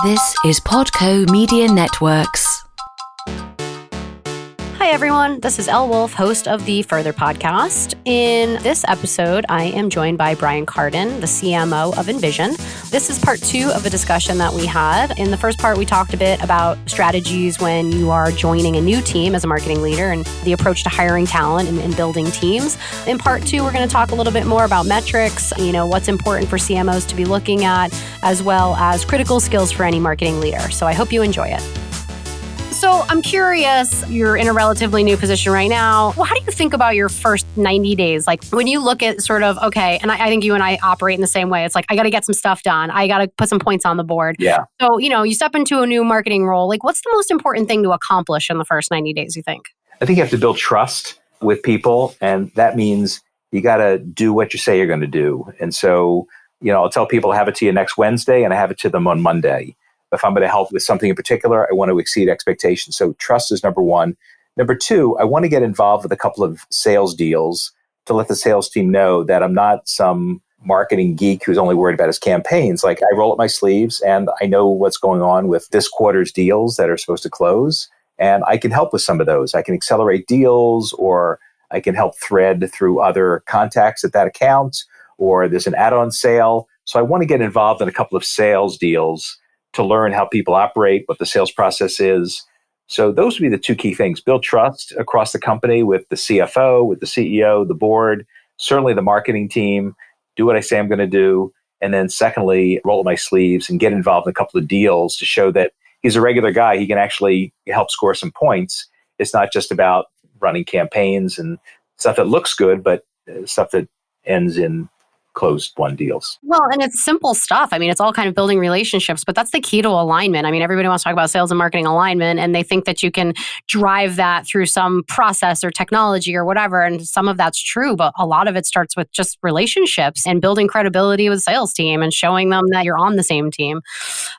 This is Podco Media Networks. Hi, everyone. This is Elle Wolf, host of the Further podcast. In this episode, I am joined by Brian Kardon, the CMO of InVsion. This is part 2 of a discussion that we had. In the first part, we talked a bit about strategies when you are joining a new team as a marketing leader and the approach to hiring talent and building teams. In part 2, we're going to talk a little bit more about metrics, what's important for CMOs to be looking at, as well as critical skills for any marketing leader. So I hope you enjoy it. So I'm curious, you're in a relatively new position right now. Well, how do you think about your first 90 days? Like when you look at sort of, okay, and I think you and I operate in the same way. It's like, I got to get some stuff done. I got to put some points on the board. Yeah. So, you step into a new marketing role. Like what's the most important thing to accomplish in the first 90 days, you think? I think you have to build trust with people. And that means you got to do what you say you're going to do. And so, I'll tell people I have it to you next Wednesday and I have it to them on Monday. If I'm going to help with something in particular, I want to exceed expectations. So trust is number 1. Number 2, I want to get involved with a couple of sales deals to let the sales team know that I'm not some marketing geek who's only worried about his campaigns. Like I roll up my sleeves and I know what's going on with this quarter's deals that are supposed to close. And I can help with some of those. I can accelerate deals, or I can help thread through other contacts at that account, or there's an add-on sale. So I want to get involved in a couple of sales deals to learn how people operate, what the sales process is. So those would be the 2 key things. Build trust across the company with the CFO, with the CEO, the board, certainly the marketing team, do what I say I'm going to do. And then secondly, roll up my sleeves and get involved in a couple of deals to show that he's a regular guy. He can actually help score some points. It's not just about running campaigns and stuff that looks good, but stuff that ends in closed-won deals. Well, and it's simple stuff. I mean, it's all kind of building relationships, but that's the key to alignment. I mean, everybody wants to talk about sales and marketing alignment, and they think that you can drive that through some process or technology or whatever. And some of that's true, but a lot of it starts with just relationships and building credibility with the sales team and showing them that you're on the same team.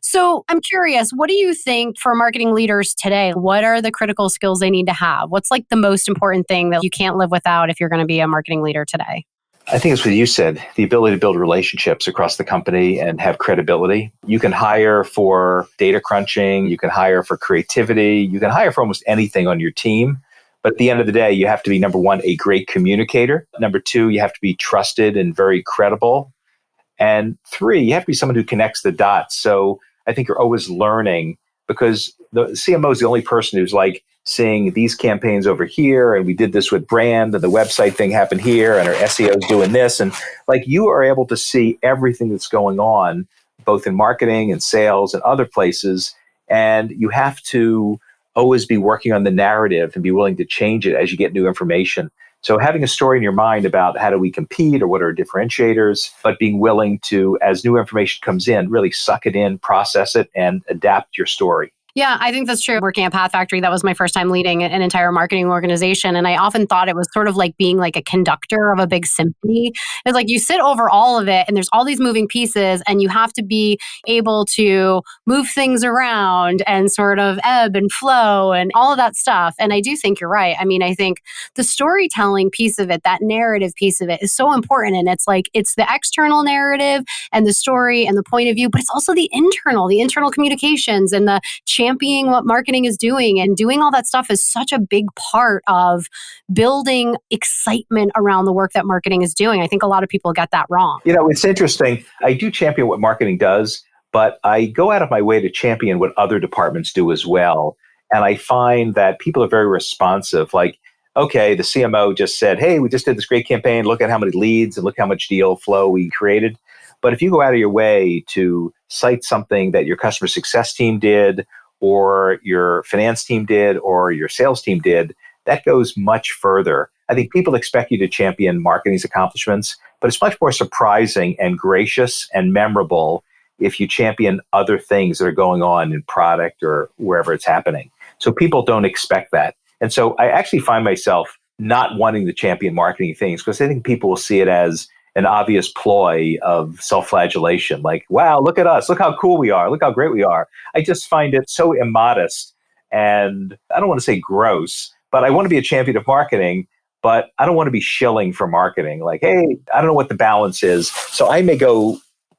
So I'm curious, what do you think for marketing leaders today? What are the critical skills they need to have? What's like the most important thing that you can't live without if you're going to be a marketing leader today? I think it's what you said, the ability to build relationships across the company and have credibility. You can hire for data crunching, you can hire for creativity, you can hire for almost anything on your team. But at the end of the day, you have to be, number 1, a great communicator. Number 2, you have to be trusted and very credible. And 3, you have to be someone who connects the dots. So I think you're always learning, because the CMO is the only person who's like seeing these campaigns over here, and we did this with brand, and the website thing happened here, and our SEO is doing this. And like you are able to see everything that's going on, both in marketing and sales and other places. And you have to always be working on the narrative and be willing to change it as you get new information. So having a story in your mind about how do we compete or what are differentiators, but being willing to, as new information comes in, really suck it in, process it, and adapt your story. Yeah, I think that's true. Working at Path Factory, that was my first time leading an entire marketing organization. And I often thought it was sort of like being like a conductor of a big symphony. It's like you sit over all of it and there's all these moving pieces and you have to be able to move things around and sort of ebb and flow and all of that stuff. And I do think you're right. I mean, I think the storytelling piece of it, that narrative piece of it is so important. And it's like, it's the external narrative and the story and the point of view, but it's also the internal communications and the championing what marketing is doing, and doing all that stuff is such a big part of building excitement around the work that marketing is doing. I think a lot of people get that wrong. It's interesting. I do champion what marketing does, but I go out of my way to champion what other departments do as well. And I find that people are very responsive. Like, okay, the CMO just said, hey, we just did this great campaign. Look at how many leads and look how much deal flow we created. But if you go out of your way to cite something that your customer success team did, or your finance team did, or your sales team did, that goes much further. I think people expect you to champion marketing's accomplishments, but it's much more surprising and gracious and memorable if you champion other things that are going on in product or wherever it's happening. So people don't expect that. And so I actually find myself not wanting to champion marketing things because I think people will see it as an obvious ploy of self-flagellation. Like, wow, look at us. Look how cool we are. Look how great we are. I just find it so immodest. And I don't want to say gross, but I want to be a champion of marketing, but I don't want to be shilling for marketing. Like, hey, I don't know what the balance is. So I may go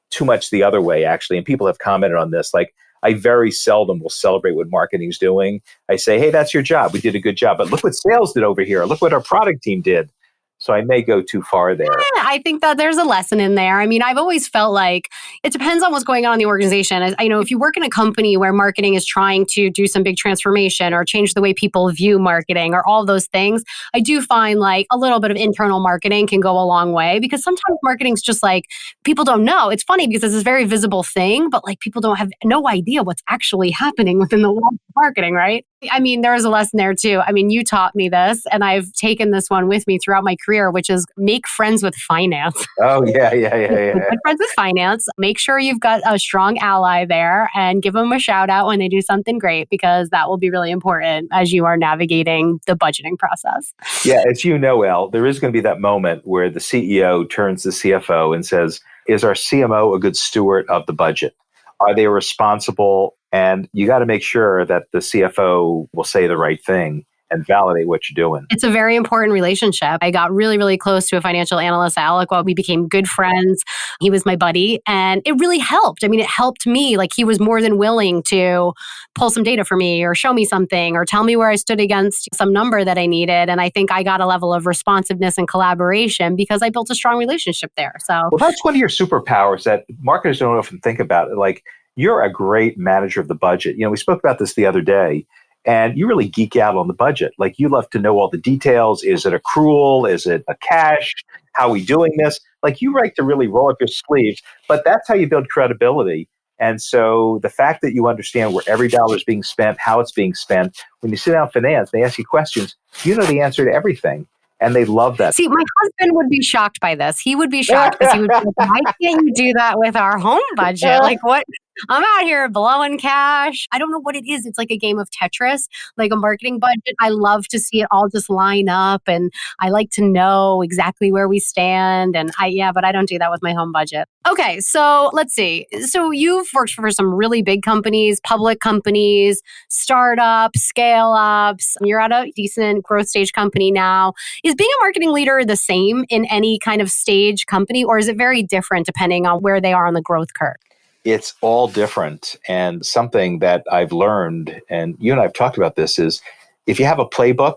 too much the other way, actually. And people have commented on this. Like, I very seldom will celebrate what marketing's doing. I say, hey, that's your job. We did a good job. But look what sales did over here. Look what our product team did. So I may go too far there. Yeah, I think that there's a lesson in there. I mean, I've always felt like it depends on what's going on in the organization. I know if you work in a company where marketing is trying to do some big transformation or change the way people view marketing or all those things, I do find like a little bit of internal marketing can go a long way because sometimes marketing's just like people don't know. It's funny because it's this very visible thing, but like people don't have no idea what's actually happening within the world of marketing, right? I mean, there is a lesson there too. I mean, you taught me this and I've taken this one with me throughout my career, which is make friends with finance. Oh, yeah. Make friends with finance. Make sure you've got a strong ally there and give them a shout out when they do something great because that will be really important as you are navigating the budgeting process. Yeah, as you know, Elle, there is going to be that moment where the CEO turns to the CFO and says, is our CMO a good steward of the budget? Are they responsible? And you got to make sure that the CFO will say the right thing and validate what you're doing. It's a very important relationship. I got really, really close to a financial analyst at Eloqua. We became good friends. He was my buddy and it really helped. I mean, it helped me. Like he was more than willing to pull some data for me or show me something or tell me where I stood against some number that I needed. And I think I got a level of responsiveness and collaboration because I built a strong relationship there. So, well, that's one of your superpowers that marketers don't often think about. Like you're a great manager of the budget. You know, we spoke about this the other day. And you really geek out on the budget. Like you love to know all the details. Is it accrual? Is it a cash? How are we doing this? Like you like to really roll up your sleeves, but that's how you build credibility. And so the fact that you understand where every dollar is being spent, how it's being spent, when you sit down finance, they ask you questions, you know the answer to everything. And they love that. See, my husband would be shocked by this. He would be shocked because he would be like, why can't you do that with our home budget? Like what? I'm out here blowing cash. I don't know what it is. It's like a game of Tetris, like a marketing budget. I love to see it all just line up and I like to know exactly where we stand. And but I don't do that with my home budget. Okay, so let's see. So you've worked for some really big companies, public companies, startups, scale ups. You're at a decent growth stage company now. Is being a marketing leader the same in any kind of stage company or is it very different depending on where they are on the growth curve? It's all different. And something that I've learned, and you and I have talked about this, is if you have a playbook,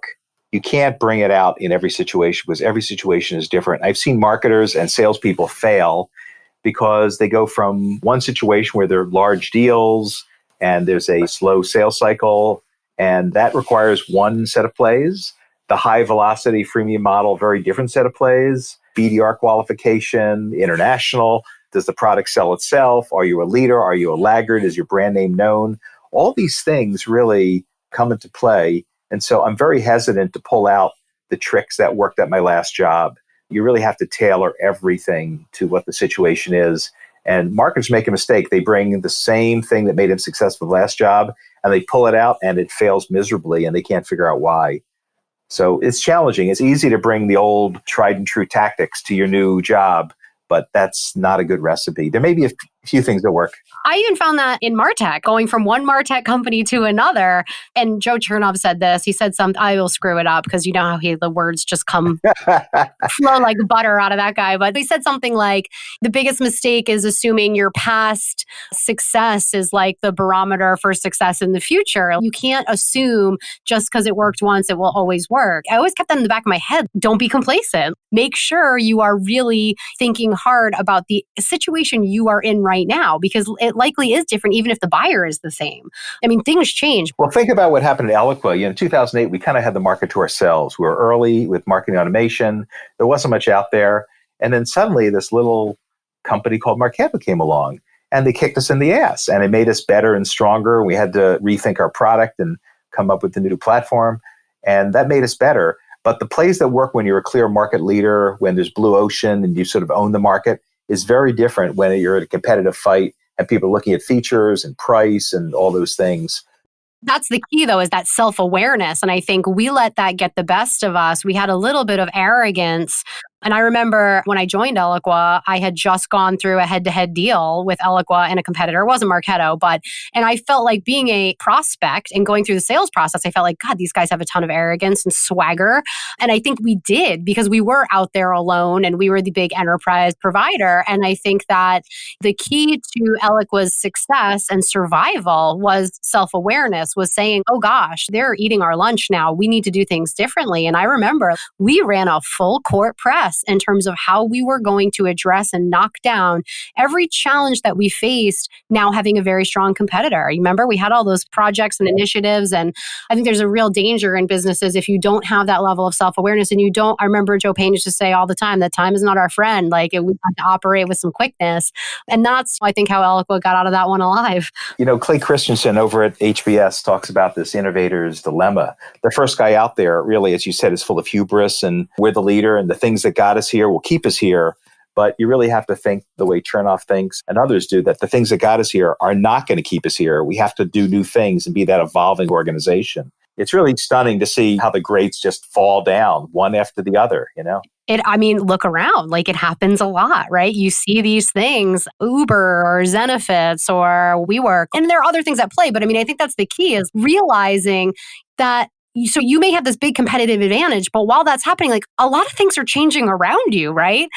you can't bring it out in every situation because every situation is different. I've seen marketers and salespeople fail because they go from one situation where there are large deals and there's a slow sales cycle, and that requires one set of plays. The high velocity freemium model, very different set of plays. BDR qualification, international. Does the product sell itself? Are you a leader? Are you a laggard? Is your brand name known? All these things really come into play. And so I'm very hesitant to pull out the tricks that worked at my last job. You really have to tailor everything to what the situation is. And marketers make a mistake. They bring the same thing that made them successful last job and they pull it out and it fails miserably and they can't figure out why. So it's challenging. It's easy to bring the old tried and true tactics to your new job, but that's not a good recipe. There may be a few things that work. I even found that in MarTech, going from one MarTech company to another. And Joe Chernov said this. He said something, I will screw it up because you know how the words just come flow like butter out of that guy. But he said something like, the biggest mistake is assuming your past success is like the barometer for success in the future. You can't assume just because it worked once, it will always work. I always kept that in the back of my head. Don't be complacent. Make sure you are really thinking hard about the situation you are in right now, because it likely is different, even if the buyer is the same. I mean, things change. Well, think about what happened at Eloqua. In 2008, we kind of had the market to ourselves. We were early with marketing automation. There wasn't much out there. And then suddenly this little company called Marketo came along and they kicked us in the ass and it made us better and stronger. We had to rethink our product and come up with a new platform. And that made us better. But the plays that work when you're a clear market leader, when there's blue ocean and you sort of own the market, is very different when you're in a competitive fight and people are looking at features and price and all those things. That's the key, though, is that self-awareness. And I think we let that get the best of us. We had a little bit of arrogance And I remember when I joined Eloqua, I had just gone through a head-to-head deal with Eloqua and a competitor. It wasn't Marketo, and I felt like being a prospect and going through the sales process, I felt like, God, these guys have a ton of arrogance and swagger. And I think we did because we were out there alone and we were the big enterprise provider. And I think that the key to Eloqua's success and survival was self-awareness, was saying, oh gosh, they're eating our lunch now. We need to do things differently. And I remember we ran a full court press in terms of how we were going to address and knock down every challenge that we faced, now having a very strong competitor. You remember we had all those projects and initiatives. And I think there's a real danger in businesses if you don't have that level of self-awareness and you don't. I remember Joe Payne used to say all the time that time is not our friend. Like we have to operate with some quickness. And that's, I think, how Eloqua got out of that one alive. Clay Christensen over at HBS talks about this innovator's dilemma. The first guy out there, really, as you said, is full of hubris and we're the leader and the things that got us here will keep us here. But you really have to think the way Chernoff thinks and others do, that the things that got us here are not going to keep us here. We have to do new things and be that evolving organization. It's really stunning to see how the greats just fall down one after the other, Look around. Like it happens a lot, right? You see these things, Uber or Zenefits or WeWork, and there are other things at play. But I think that's the key, is realizing that so you may have this big competitive advantage, but while that's happening, like a lot of things are changing around you, right?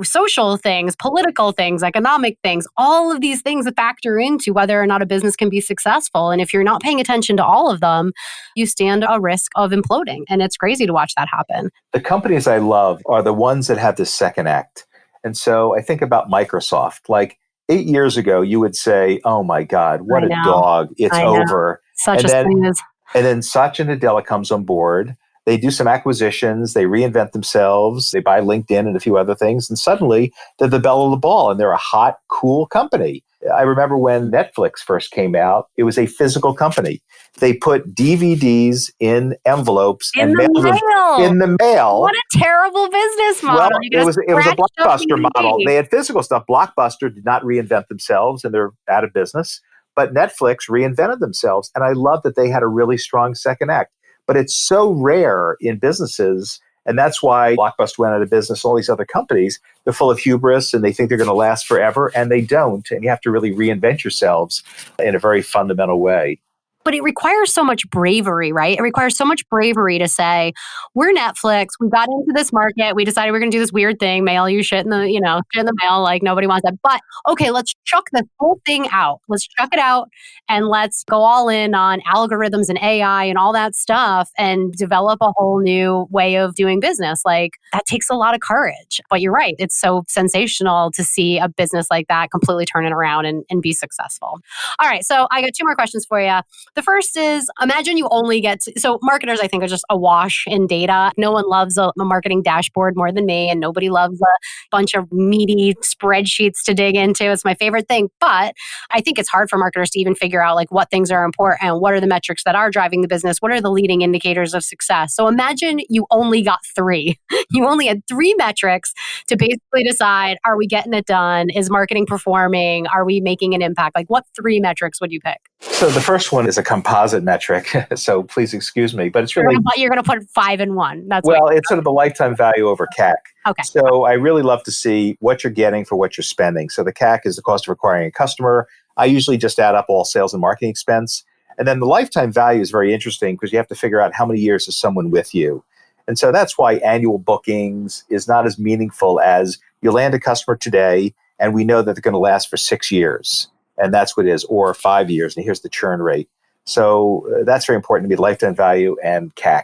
Social things, political things, economic things, all of these things that factor into whether or not a business can be successful. And if you're not paying attention to all of them, you stand a risk of imploding. And it's crazy to watch that happen. The companies I love are the ones that have this second act. And so I think about Microsoft. Like 8 years ago, you would say, oh my God, what a dog. It's over. Such a thing is. And then Satya Nadella comes on board. They do some acquisitions. They reinvent themselves. They buy LinkedIn and a few other things. And suddenly they're the belle of the ball and they're a hot, cool company. I remember when Netflix first came out, it was a physical company. They put DVDs in envelopes and mailed them in the mail. What a terrible business model. Well, it was a Blockbuster model. They had physical stuff. Blockbuster did not reinvent themselves and they're out of business. But Netflix reinvented themselves. And I love that they had a really strong second act. But it's so rare in businesses. And that's why Blockbuster went out of business. All these other companies, they're full of hubris and they think they're going to last forever. And they don't. And you have to really reinvent yourselves in a very fundamental way. But it requires so much bravery, right? It requires so much bravery to say, we're Netflix. We got into this market. We decided we're going to do this weird thing, mail you shit in the mail. Like nobody wants that. But okay, let's chuck this whole thing out. Let's chuck it out and let's go all in on algorithms and AI and all that stuff and develop a whole new way of doing business. Like that takes a lot of courage. But you're right. It's so sensational to see a business like that completely turn it around and be successful. All right. So I got two more questions for you. The first is, imagine you only get so marketers, I think, are just awash in data. No one loves a marketing dashboard more than me, and nobody loves a bunch of meaty spreadsheets to dig into. It's my favorite thing. But I think it's hard for marketers to even figure out like what things are important, what are the metrics that are driving the business, what are the leading indicators of success. So imagine you only got 3. You only had 3 metrics to basically decide, are we getting it done? Is marketing performing? Are we making an impact? Like what 3 metrics would you pick? So the first one is a composite metric. So please excuse me, but it's really... You're going to put 5 in 1. That's it's sort of the lifetime value over CAC. Okay. So I really love to see what you're getting for what you're spending. So the CAC is the cost of acquiring a customer. I usually just add up all sales and marketing expense. And then the lifetime value is very interesting because you have to figure out how many years is someone with you. And so that's why annual bookings is not as meaningful as you land a customer today and we know that they're going to last for 6 years. And that's what it is, or 5 years. And here's the churn rate. So that's very important to me, lifetime value and CAC.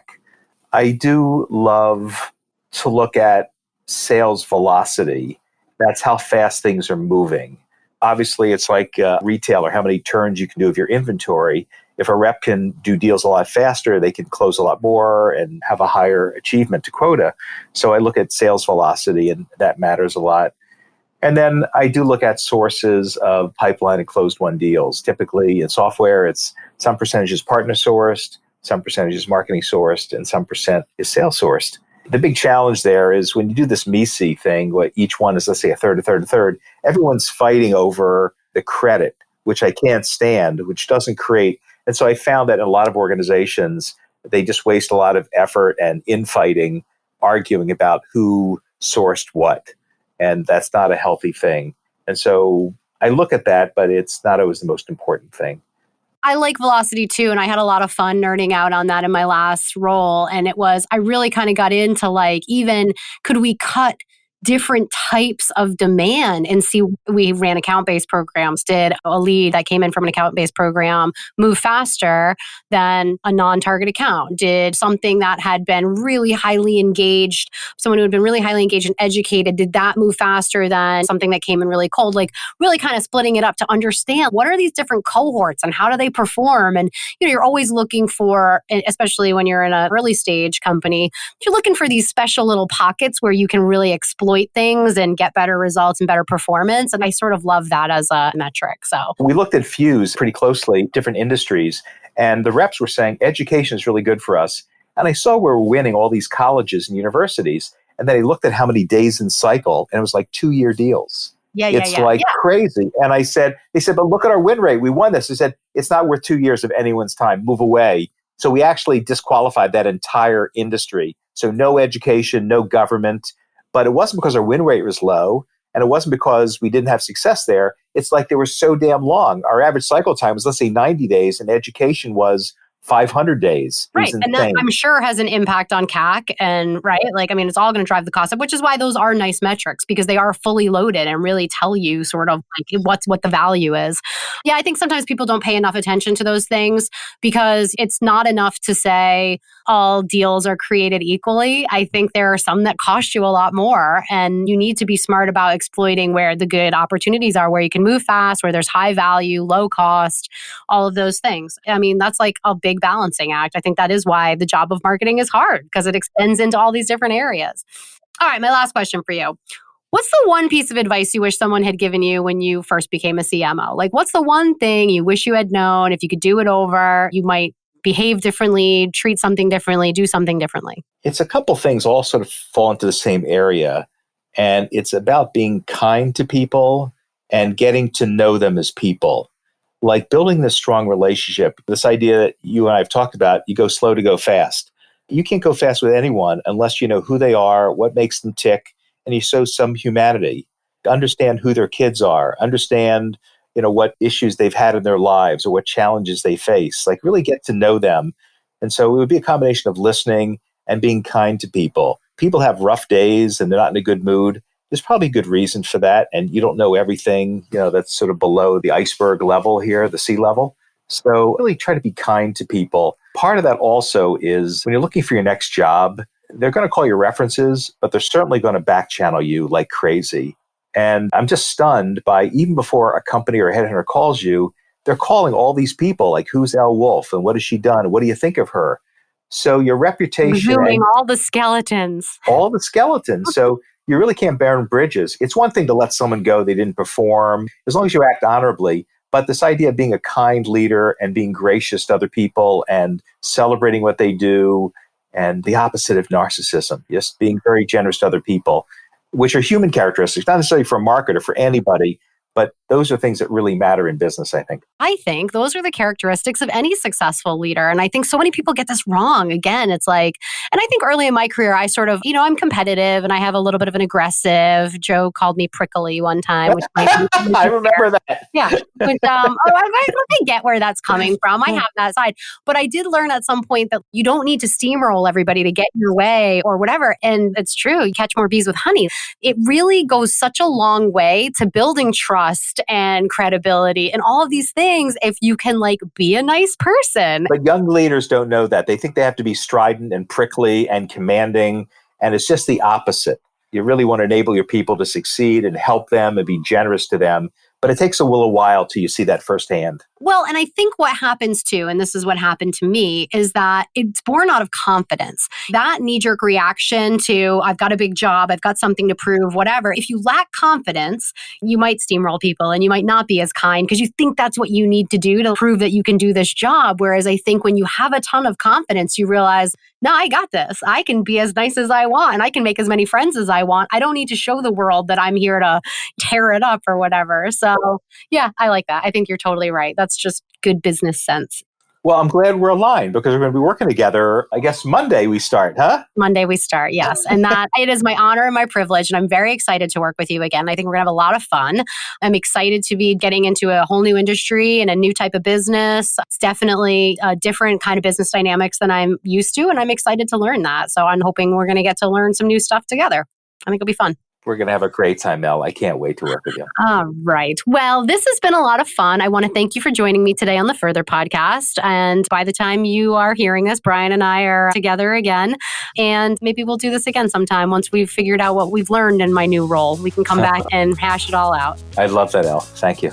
I do love to look at sales velocity. That's how fast things are moving. Obviously, it's like a retailer, how many turns you can do of your inventory. If a rep can do deals a lot faster, they can close a lot more and have a higher achievement to quota. So I look at sales velocity, and that matters a lot. And then I do look at sources of pipeline and closed won deals. Typically in software, it's some percentage is partner sourced, some percentage is marketing sourced, and some percent is sales sourced. The big challenge there is when you do this MECE thing, what each one is, let's say, a third, everyone's fighting over the credit, which I can't stand, which doesn't create. And so I found that in a lot of organizations, they just waste a lot of effort and infighting, arguing about who sourced what. And that's not a healthy thing. And so I look at that, but it's not always the most important thing. I like velocity too. And I had a lot of fun nerding out on that in my last role. And I really kind of got into even could we cut different types of demand and see, we ran account-based programs. Did a lead that came in from an account-based program move faster than a non-target account? Did something that had been really highly engaged, someone who had been really highly engaged and educated, did that move faster than something that came in really cold? Really kind of splitting it up to understand what are these different cohorts and how do they perform? And you're always looking for, especially when you're in an early stage company, you're looking for these special little pockets where you can really exploit things and get better results and better performance. And I sort of love that as a metric. So we looked at Fuse pretty closely, different industries, and the reps were saying education is really good for us. And I saw we were winning all these colleges and universities. And then I looked at how many days in cycle, and it was like 2-year deals. It's crazy. And they said, but look at our win rate. We won this. I said, it's not worth 2 years of anyone's time. Move away. So we actually disqualified that entire industry. So no education, no government. But it wasn't because our win rate was low, and it wasn't because we didn't have success there. It's like they were so damn long. Our average cycle time was, let's say, 90 days, and education was 500 days. Right. And that I'm sure has an impact on CAC and it's all going to drive the cost up, which is why those are nice metrics because they are fully loaded and really tell you sort of what the value is. Yeah. I think sometimes people don't pay enough attention to those things because it's not enough to say all deals are created equally. I think there are some that cost you a lot more and you need to be smart about exploiting where the good opportunities are, where you can move fast, where there's high value, low cost, all of those things. I mean, that's like a big balancing act. I think that is why the job of marketing is hard because it extends into all these different areas. All right, my last question for you. What's the one piece of advice you wish someone had given you when you first became a CMO? What's the one thing you wish you had known? If you could do it over, you might behave differently, treat something differently, do something differently? It's a couple things all sort of fall into the same area. And it's about being kind to people and getting to know them as people. Like building this strong relationship, this idea that you and I have talked about, you go slow to go fast. You can't go fast with anyone unless you know who they are, what makes them tick, and you show some humanity. Understand who their kids are, understand, what issues they've had in their lives or what challenges they face. Really get to know them. And so it would be a combination of listening and being kind to people. People have rough days and they're not in a good mood. There's probably good reason for that. And you don't know everything, that's sort of below the iceberg level here, the sea level. So really try to be kind to people. Part of that also is when you're looking for your next job, they're going to call your references, but they're certainly going to back channel you like crazy. And I'm just stunned by even before a company or a headhunter calls you, they're calling all these people like, who's Elle Wolf and what has she done? What do you think of her? So your reputation. Zooming all the skeletons. All the skeletons. So you really can't burn bridges. It's one thing to let someone go, they didn't perform, as long as you act honorably. But this idea of being a kind leader and being gracious to other people and celebrating what they do, and the opposite of narcissism, just being very generous to other people, which are human characteristics, not necessarily for a marketer, for anybody. But those are things that really matter in business, I think. I think those are the characteristics of any successful leader. And I think so many people get this wrong. Again, it's and I think early in my career, I sort of, I'm competitive and I have a little bit of an aggressive. Joe called me prickly one time. Which I remember that. Yeah. But, I get where that's coming from. I have that side. But I did learn at some point that you don't need to steamroll everybody to get your way or whatever. And it's true. You catch more bees with honey. It really goes such a long way to building trust and credibility and all of these things if you can be a nice person. But young leaders don't know that. They think they have to be strident and prickly and commanding, and it's just the opposite. You really want to enable your people to succeed and help them and be generous to them. But it takes a little while till you see that firsthand. Well, and I think what happens too, and this is what happened to me, is that it's born out of confidence. That knee-jerk reaction to, I've got a big job, I've got something to prove, whatever. If you lack confidence, you might steamroll people and you might not be as kind because you think that's what you need to do to prove that you can do this job. Whereas I think when you have a ton of confidence, you realize, no, I got this. I can be as nice as I want and I can make as many friends as I want. I don't need to show the world that I'm here to tear it up or whatever. So yeah, I like that. I think you're totally right. That's just good business sense. Well, I'm glad we're aligned because we're going to be working together. I guess Monday we start, huh? Monday we start, yes. And that it is my honor and my privilege. And I'm very excited to work with you again. I think we're going to have a lot of fun. I'm excited to be getting into a whole new industry and a new type of business. It's definitely a different kind of business dynamics than I'm used to. And I'm excited to learn that. So I'm hoping we're going to get to learn some new stuff together. I think it'll be fun. We're going to have a great time, Elle. I can't wait to work with you. All right. Well, this has been a lot of fun. I want to thank you for joining me today on the Further podcast. And by the time you are hearing this, Brian and I are together again. And maybe we'll do this again sometime once we've figured out what we've learned in my new role. We can come back and hash it all out. I'd love that, Elle. Thank you.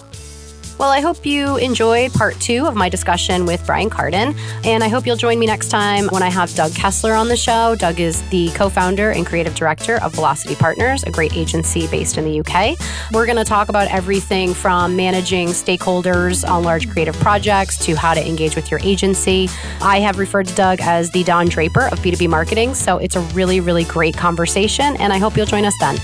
Well, I hope you enjoyed part 2 of my discussion with Brian Kardon. And I hope you'll join me next time when I have Doug Kessler on the show. Doug is the co-founder and creative director of Velocity Partners, a great agency based in the UK. We're going to talk about everything from managing stakeholders on large creative projects to how to engage with your agency. I have referred to Doug as the Don Draper of B2B marketing. So it's a really, really great conversation. And I hope you'll join us then.